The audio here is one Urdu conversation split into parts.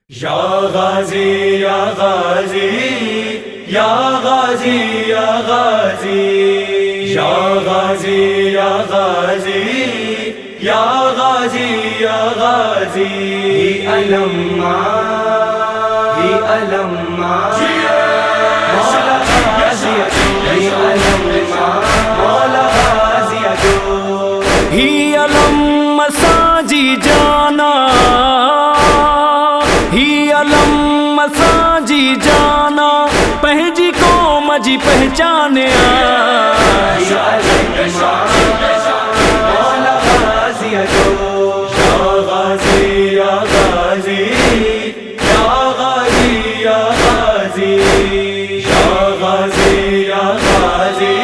یا غازی یا غازی یا غازی یا غازی یا غازی یا غازی یا غازی یا غازی علما ہی علما مولا غازی ہی علما مولا غازی ہی علم مساجی جانا ہی علم مساجی جانا پہنجی قوم جی پہچانے مولا غازی یا غازی یا غازی یا غازی یا غازی یا غازی یا غازی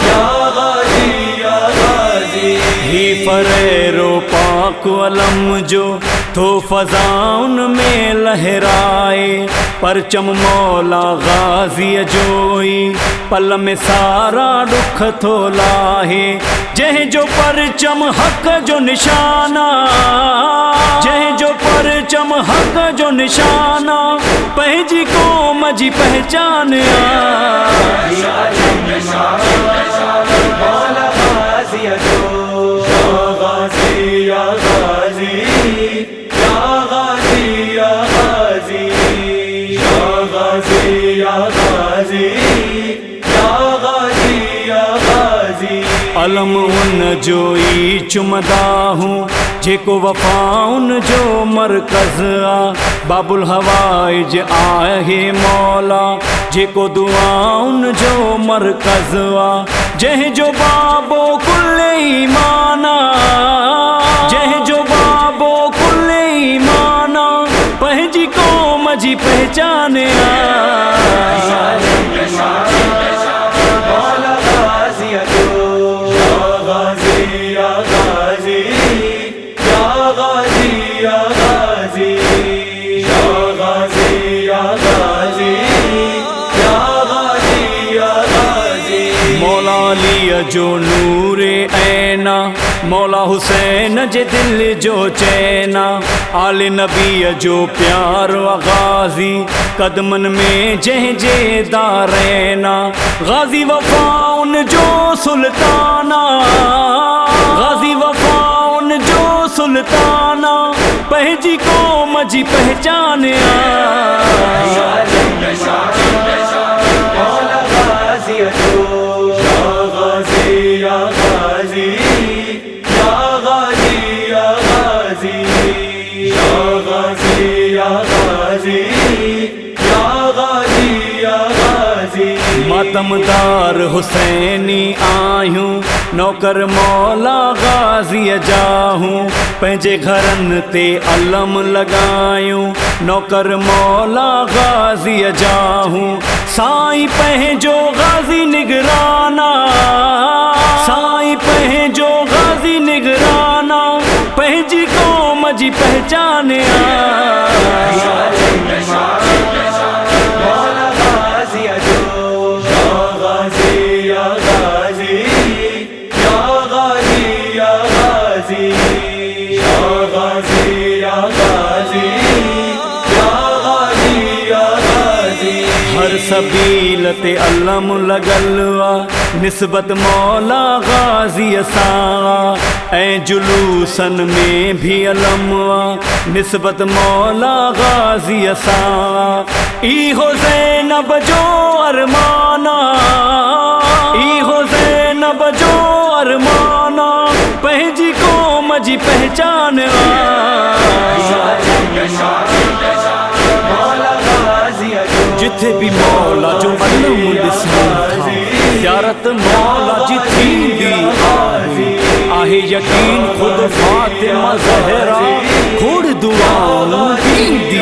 یا غازی یا غازی ہی فرو پاک علم جو تو فضاؤن میں لہرائے پرچم مولا غازی جوئی پل میں سارا دکھ تھو لاہے جہ جو پرچم حق جو نشانہ جہ جو پرچم حق جو نشانہ پہنجی قوم جی پہچانیا مولا غازی یا غازی یا غازی یا غازی یا غازی یا غازی یا غازی یا غازی یا غازی علم ان جو ای چمدا ہوں جیکو وفاؤن جو مرکز آ باب الحوائج آہے مولا جیکو دعاؤن جو مرکز آ جہ جو بابو کل ایمانا جہ جو بابو کل ایمانا پہنجی قوم جی پہچانے مولا غازی یا غازی یا غازی یا غازی یا غازی یا غازی یا غازی یا غازی یا غازی مولا علی جو نور اینا مولا حسین جے دل جو چینا آل نبی جو پیار و غازی قدمن میں جہ جے دارینا غازی وفاؤن جو سلطانہ غازی وفاؤن جو سلطانہ پہنجی قوم جی پہچانیا مولا غازی یا غازی یا غازی یا غازی یا غازی یا غازی یا غازی یا غازی یا غازی ماتم دار حسینی آیوں نوکر مولا غازی جاہوں پنجے گھرن تے علم لگایوں نوکر مولا غازی جاہوں سائیں پہنجو غازی نگرانا سائیں پہنجو غازی نگرانا پہنجی قوم جی پہچانیا مولا غازی یا غازی یا غازی یا غازی یا غازی یا غازی یا غازی یا غازی یا غازی ہر سبیلت علم لگلوا نسبت مولا غازی ساں اے جلوسن میں بھی علموا نسبت مولا غازی ساں ای ہو زینب جو ارمانا ای ہو زینب جو ارمانا پہنجی قوم جی پہچانوا مولا غازی یا جتھے بھی مولا جو علم ڈساں تھا زیارت مولا جی تھی دی آہے یقین خود فاطمہ زہرا کھوڑ دعاؤں دین دی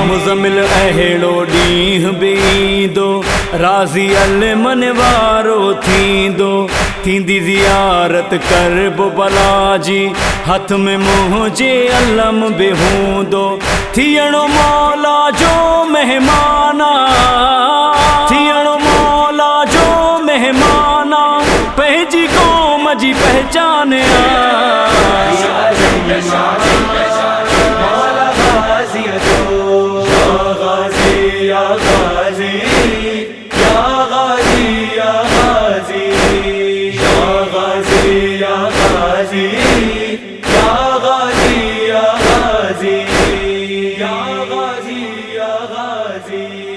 مزمل اہڑو ڈیہ بیدو راضی علمن وارو تھیندو تھیندی زیارت کرب بلا جی ہاتھ میں مجھے علم بے ہوندو تھیڑو مولا جو مہمانا تھیڑو مولا جو مہمانا پہنجی قوم جی پہچانیا مولا یا غازی یا غازی یا غازی یا غازی یا غازی یا غازی یا غازی یا غازی یا غازی